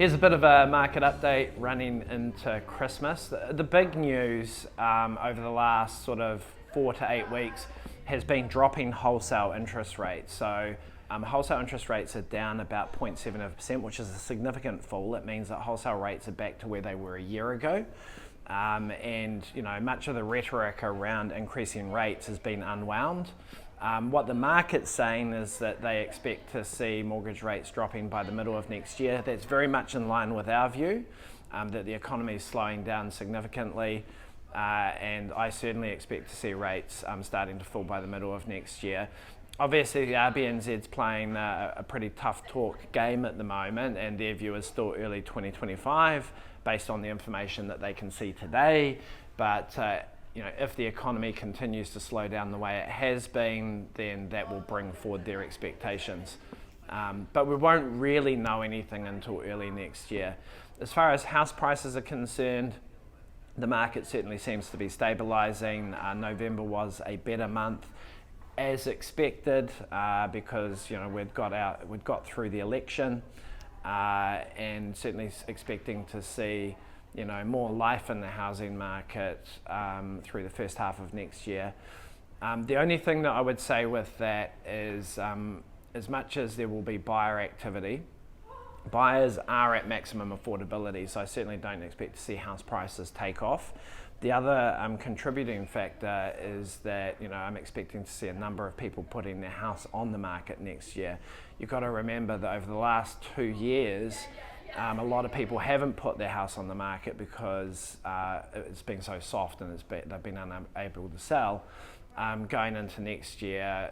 Here's a bit of a market update running into Christmas. The big news over the last sort of 4 to 8 weeks has been dropping wholesale interest rates. So wholesale interest rates are down about 0.7%, which is a significant fall. It means that wholesale rates are back to where they were a year ago. And much of the rhetoric around increasing rates has been unwound. What the market's saying is that they expect to see mortgage rates dropping by the middle of next year. That's very much in line with our view, that the economy is slowing down significantly, and I certainly expect to see rates starting to fall by the middle of next year. Obviously, the RBNZ's playing a pretty tough talk game at the moment, and their view is still early 2025 based on the information that they can see today. But if the economy continues to slow down the way it has been, then that will bring forward their expectations. But we won't really know anything until early next year. As far as house prices are concerned, the market certainly seems to be stabilising. November was a better month, as expected, because we'd got through the election, and certainly expecting to see more life in the housing market through the first half of next year. The only thing that I would say with that is, as much as there will be buyer activity, buyers are at maximum affordability, so I certainly don't expect to see house prices take off. The other contributing factor is that I'm expecting to see a number of people putting their house on the market next year. You've got to remember that over the last 2 years, a lot of people haven't put their house on the market because it's been so soft and they've been unable to sell. Going into next year,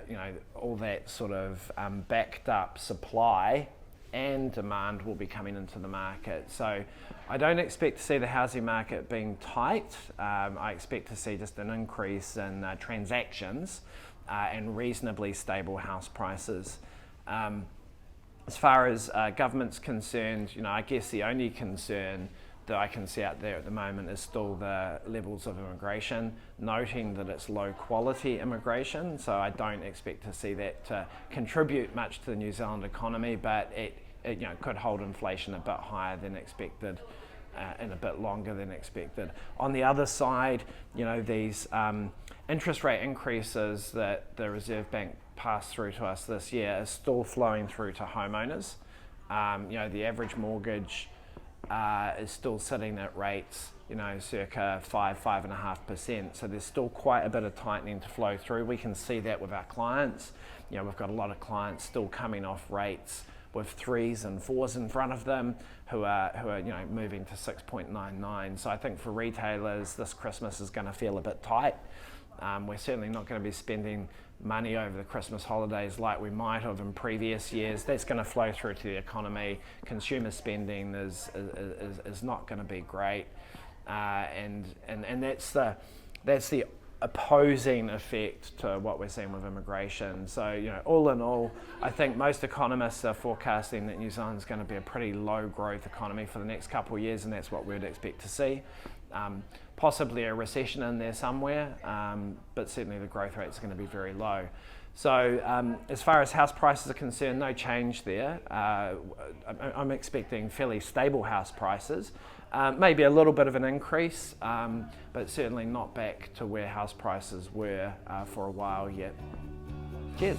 all that sort of backed up supply and demand will be coming into the market. So I don't expect to see the housing market being tight. I expect to see just an increase in transactions and reasonably stable house prices. As far as government's concerned, I guess the only concern that I can see out there at the moment is still the levels of immigration, noting that it's low quality immigration, so I don't expect to see that contribute much to the New Zealand economy, but it could hold inflation a bit higher than expected and a bit longer than expected. On the other side, these interest rate increases that the Reserve Bank passed through to us this year is still flowing through to homeowners. The average mortgage is still sitting at rates, circa 5.5%. So there's still quite a bit of tightening to flow through. We can see that with our clients. We've got a lot of clients still coming off rates with 3s and 4s in front of them who are moving to 6.99. So I think for retailers, this Christmas is going to feel a bit tight. We're certainly not going to be spending money over the Christmas holidays like we might have in previous years. That's going to flow through to the economy. Consumer spending is not going to be great, and that's the opposing effect to what we're seeing with immigration. So all in all, I think most economists are forecasting that New Zealand's going to be a pretty low growth economy for the next couple of years, and that's what we'd expect to see. Possibly a recession in there somewhere, but certainly the growth rates are going to be very low. So as far as house prices are concerned, no change there. I'm expecting fairly stable house prices, maybe a little bit of an increase, but certainly not back to where house prices were for a while yet. Cheers.